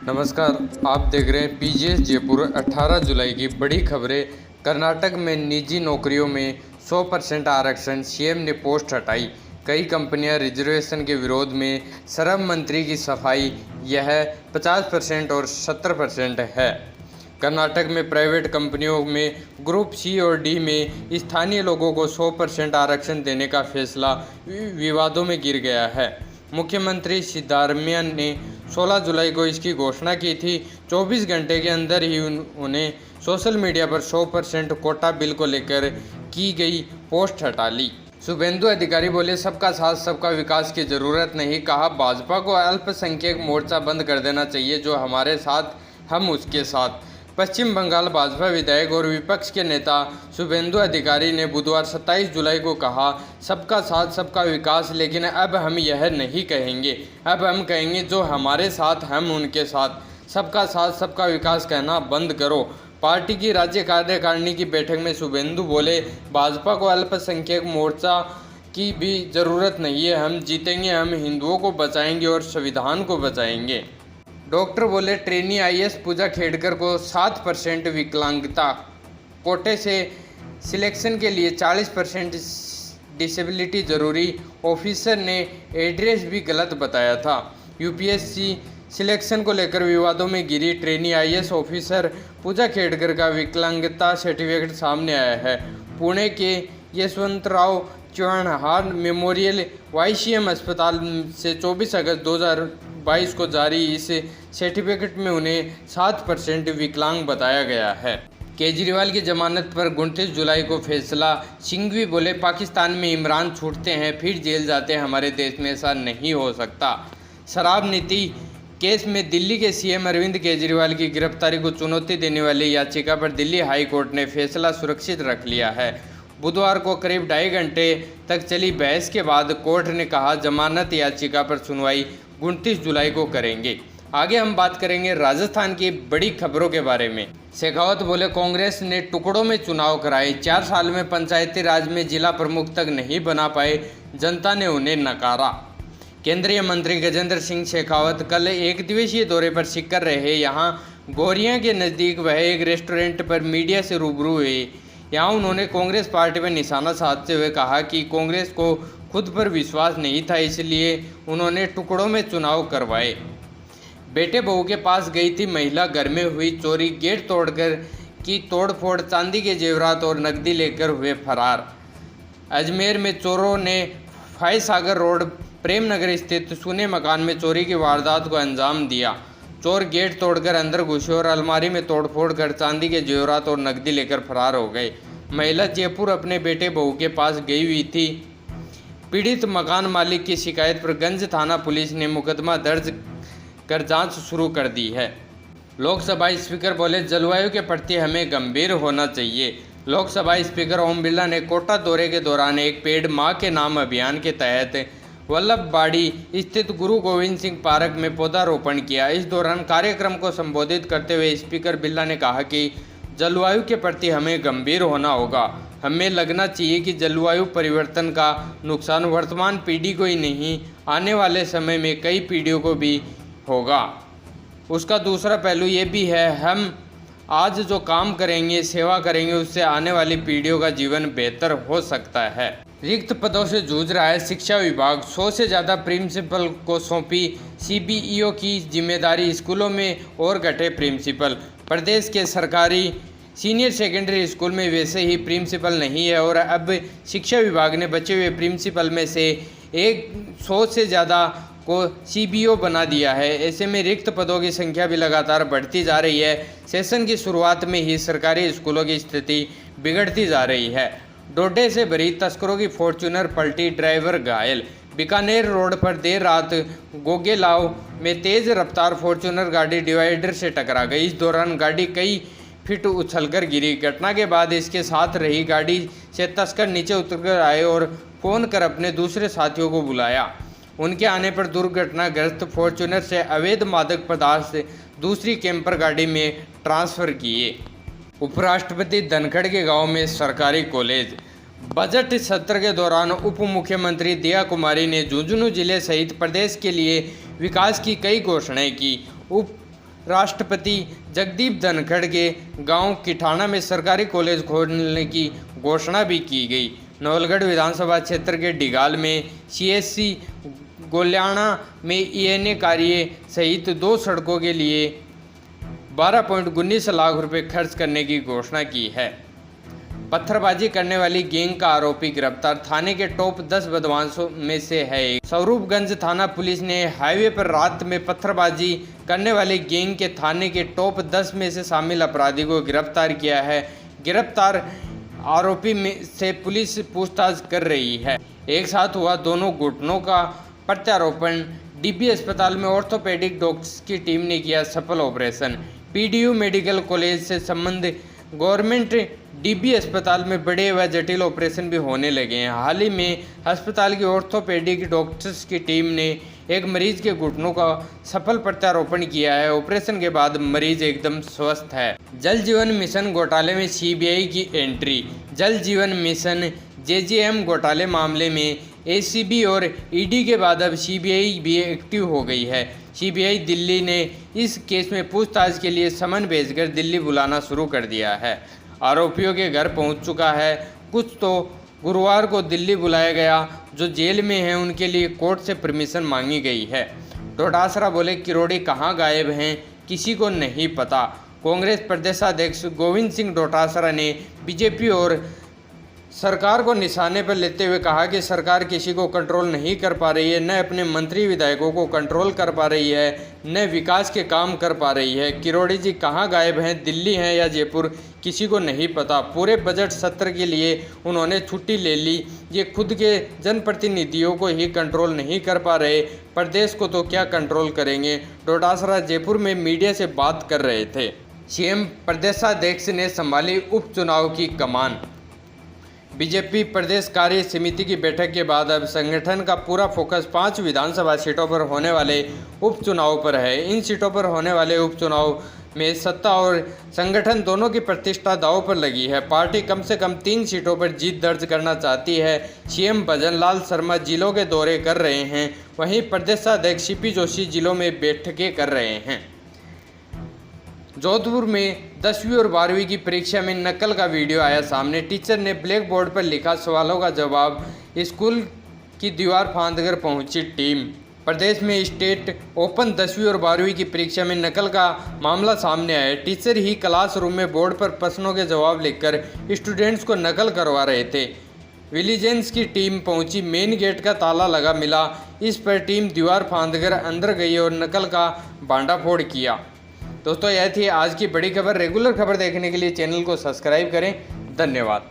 नमस्कार, आप देख रहे हैं पीजीएस जयपुर। 18 जुलाई की बड़ी खबरें। कर्नाटक में निजी नौकरियों में 100% आरक्षण, सीएम ने पोस्ट हटाई। कई कंपनियां रिजर्वेशन के विरोध में, श्रम मंत्री की सफाई। यह 50% और 70% है। कर्नाटक में प्राइवेट कंपनियों में ग्रुप सी और डी में स्थानीय लोगों को 100% आरक्षण देने का फैसला विवादों में घिर गया है। मुख्यमंत्री सिद्धारमैया ने 16 जुलाई को इसकी घोषणा की थी। 24 घंटे के अंदर ही उन्हें सोशल मीडिया पर 100% कोटा बिल को लेकर की गई पोस्ट हटा ली। शुभेंदु अधिकारी बोले, सबका साथ सबका विकास की जरूरत नहीं। कहा, भाजपा को अल्पसंख्यक मोर्चा बंद कर देना चाहिए, जो हमारे साथ हम उसके साथ। पश्चिम बंगाल भाजपा विधायक और विपक्ष के नेता शुभेंदु अधिकारी ने बुधवार 27 जुलाई को कहा, सबका साथ सबका विकास, लेकिन अब हम यह नहीं कहेंगे। अब हम कहेंगे, जो हमारे साथ हम उनके साथ। सबका साथ सबका विकास कहना बंद करो। पार्टी की राज्य कार्यकारिणी की बैठक में शुभेंदु बोले, भाजपा को अल्पसंख्यक मोर्चा की भी ज़रूरत नहीं है। हम जीतेंगे, हम हिंदुओं को बचाएंगे और संविधान को बचाएंगे। डॉक्टर बोले, ट्रेनी आईएएस पूजा खेड़कर को 7% विकलांगता कोटे से सिलेक्शन के लिए 40% डिसेबिलिटी जरूरी। ऑफिसर ने एड्रेस भी गलत बताया था। यूपीएससी सिलेक्शन को लेकर विवादों में घिरी ट्रेनी आईएएस ऑफिसर पूजा खेड़कर का विकलांगता सर्टिफिकेट सामने आया है। पुणे के यशवंतराव चव्हाण मेमोरियल वाईसीएम अस्पताल से 24 अगस्त 2022 को जारी इस सर्टिफिकेट में उन्हें 7% विकलांग बताया गया है। केजरीवाल की जमानत पर 29 जुलाई को फैसला। सिंघवी बोले, पाकिस्तान में इमरान छूटते हैं फिर जेल जाते हैं, हमारे देश में ऐसा नहीं हो सकता। शराब नीति केस में दिल्ली के सीएम अरविंद केजरीवाल की गिरफ्तारी को चुनौती देने वाली याचिका पर दिल्ली हाई कोर्ट ने फैसला सुरक्षित रख लिया है। बुधवार को करीब 2.5 घंटे तक चली बहस के बाद कोर्ट ने कहा, जमानत याचिका पर सुनवाई 29 जुलाई को करेंगे। आगे हम बात करेंगे राजस्थान की बड़ी खबरों के बारे में। शेखावत बोले, कांग्रेस ने टुकड़ों में चुनाव कराए। 4 साल में पंचायती राज में जिला प्रमुख तक नहीं बना पाए, जनता ने उन्हें नकारा। केंद्रीय मंत्री गजेंद्र सिंह शेखावत कल एक दिवसीय दौरे पर सिक्कर रहे। यहाँ गौरिया के नज़दीक वह एक रेस्टोरेंट पर मीडिया से रूबरू हुए। यहाँ उन्होंने कांग्रेस पार्टी पर निशाना साधते हुए कहा कि कांग्रेस को खुद पर विश्वास नहीं था, इसलिए उन्होंने टुकड़ों में चुनाव करवाए। बेटे बहू के पास गई थी महिला, घर में हुई चोरी, गेट तोड़कर की तोड़फोड़, चांदी के जेवरात और नकदी लेकर हुए फरार। अजमेर में चोरों ने फाय सागर रोड प्रेम नगर स्थित सुने मकान में चोरी की वारदात को अंजाम दिया। चोर गेट तोड़कर अंदर घुसे और अलमारी में तोड़फोड़ कर चांदी के जेवरात और नकदी लेकर फरार हो गए। महिला जयपुर अपने बेटे बहू के पास गई हुई थी। पीड़ित मकान मालिक की शिकायत पर गंज थाना पुलिस ने मुकदमा दर्ज कर जांच शुरू कर दी है। लोकसभा स्पीकर बोले, जलवायु के प्रति हमें गंभीर होना चाहिए। लोकसभा स्पीकर ओम बिरला ने कोटा दौरे के दौरान एक पेड़ मां के नाम अभियान के तहत वल्लभबाड़ी स्थित गुरु गोविंद सिंह पार्क में पौधारोपण किया। इस दौरान कार्यक्रम को संबोधित करते हुए स्पीकर बिरला ने कहा कि जलवायु के प्रति हमें गंभीर होना होगा। हमें लगना चाहिए कि जलवायु परिवर्तन का नुकसान वर्तमान पीढ़ी को ही नहीं, आने वाले समय में कई पीढ़ियों को भी होगा। उसका दूसरा पहलू ये भी है, हम आज जो काम करेंगे, सेवा करेंगे, उससे आने वाली पीढ़ियों का जीवन बेहतर हो सकता है। रिक्त पदों से जूझ रहा है शिक्षा विभाग। 100 से ज़्यादा प्रिंसिपल को सौंपी सीबीईओ की जिम्मेदारी, स्कूलों में और घटे प्रिंसिपल। प्रदेश के सरकारी सीनियर सेकेंडरी स्कूल में वैसे ही प्रिंसिपल नहीं है और अब शिक्षा विभाग ने बचे हुए प्रिंसिपल में से 100 से ज़्यादा को सीबीओ बना दिया है। ऐसे में रिक्त पदों की संख्या भी लगातार बढ़ती जा रही है। सेशन की शुरुआत में ही सरकारी स्कूलों की स्थिति बिगड़ती जा रही है। डोडे से भरी तस्करों की फॉर्च्यूनर पलटी, ड्राइवर घायल। बीकानेर रोड पर देर रात गोगेलाव में तेज़ रफ्तार फॉर्च्यूनर गाड़ी डिवाइडर से टकरा गई। इस दौरान गाड़ी कई फीट उछलकर गिरी। घटना के बाद इसके साथ रही गाड़ी से तस्कर नीचे उतरकर आए और फ़ोन कर अपने दूसरे साथियों को बुलाया। उनके आने पर दुर्घटनाग्रस्त फॉर्च्यूनर से अवैध मादक पदार्थ दूसरी कैंपर गाड़ी में ट्रांसफ़र किए। उपराष्ट्रपति धनखड़ के गांव में सरकारी कॉलेज। बजट सत्र के दौरान उप मुख्यमंत्री दिया कुमारी ने झुंझुनू जिले सहित प्रदेश के लिए विकास की कई घोषणाएं की। उप राष्ट्रपति जगदीप धनखड़ के गांव किठाना में सरकारी कॉलेज खोलने की घोषणा भी की गई। नवलगढ़ विधानसभा क्षेत्र के डिगाल में CSC गोल्याणा में ENA कार्य सहित 2 सड़कों के लिए 12.19 लाख रुपए खर्च करने की घोषणा की है। पत्थरबाजी करने वाली गैंग का आरोपी गिरफ्तार, थाने के टॉप 10 बदमाशों में से है एक। स्वरूपगंज थाना पुलिस ने हाईवे पर रात में पत्थरबाजी करने वाली गैंग के थाने के टॉप 10 में से शामिल अपराधी को गिरफ्तार किया है। गिरफ्तार आरोपी में से पुलिस पूछताछ कर रही है। एक साथ हुआ दोनों घुटनों का प्रत्यारोपण, DB अस्पताल में ऑर्थोपेडिक डॉक्टर्स की टीम ने किया सफल ऑपरेशन। PDU मेडिकल कॉलेज से संबंध गवर्नमेंट DB अस्पताल में बड़े व जटिल ऑपरेशन भी होने लगे हैं। हाल ही में अस्पताल की ऑर्थोपेडिक डॉक्टर्स की टीम ने एक मरीज के घुटनों का सफल प्रत्यारोपण किया है। ऑपरेशन के बाद मरीज एकदम स्वस्थ है। जल जीवन मिशन घोटाले में CBI की एंट्री। जल जीवन मिशन JJM घोटाले मामले में ACB और ED के बाद अब CBI भी एक्टिव हो गई है। CBI दिल्ली ने इस केस में पूछताछ के लिए समन भेजकर दिल्ली बुलाना शुरू कर दिया है। आरोपियों के घर पहुंच चुका है। कुछ तो गुरुवार को दिल्ली बुलाया गया। जो जेल में हैं उनके लिए कोर्ट से परमिशन मांगी गई है। डोटासरा बोले किरोड़ी कहां गायब हैं, किसी को नहीं पता। कांग्रेस प्रदेशाध्यक्ष गोविंद सिंह डोटासरा ने बीजेपी और सरकार को निशाने पर लेते हुए कहा कि सरकार किसी को कंट्रोल नहीं कर पा रही है, न अपने मंत्री विधायकों को कंट्रोल कर पा रही है, न विकास के काम कर पा रही है। किरोड़ी जी कहां गायब हैं, दिल्ली हैं या जयपुर, किसी को नहीं पता। पूरे बजट सत्र के लिए उन्होंने छुट्टी ले ली। ये खुद के जनप्रतिनिधियों को ही कंट्रोल नहीं कर पा रहे, प्रदेश को तो क्या कंट्रोल करेंगे। डोटासरा जयपुर में मीडिया से बात कर रहे थे। CM प्रदेशाध्यक्ष ने संभाली उपचुनाव की कमान। बीजेपी प्रदेश कार्य समिति की बैठक के बाद अब संगठन का पूरा फोकस 5 विधानसभा सीटों पर होने वाले उपचुनाव पर है। इन सीटों पर होने वाले उपचुनाव में सत्ता और संगठन दोनों की प्रतिष्ठा दांव पर लगी है। पार्टी कम से कम 3 सीटों पर जीत दर्ज करना चाहती है। CM भजनलाल शर्मा जिलों के दौरे कर रहे हैं, वहीं प्रदेशाध्यक्ष CP जोशी जिलों में बैठकें कर रहे हैं। जोधपुर में 10वीं और 12वीं की परीक्षा में नकल का वीडियो आया सामने। टीचर ने ब्लैक बोर्ड पर लिखा सवालों का जवाब, स्कूल की दीवार फांदकर पहुंची टीम। प्रदेश में स्टेट ओपन 10वीं और 12वीं की परीक्षा में नकल का मामला सामने आया। टीचर ही क्लासरूम में बोर्ड पर प्रश्नों के जवाब लिखकर स्टूडेंट्स को नकल करवा रहे थे। विजिलेंस की टीम पहुंची, मेन गेट का ताला लगा मिला। इस पर टीम दीवार फांदकर अंदर गई और नकल का भांडाफोड़ किया। दोस्तों, यह थी आज की बड़ी खबर। रेगुलर खबर देखने के लिए चैनल को सब्सक्राइब करें। धन्यवाद।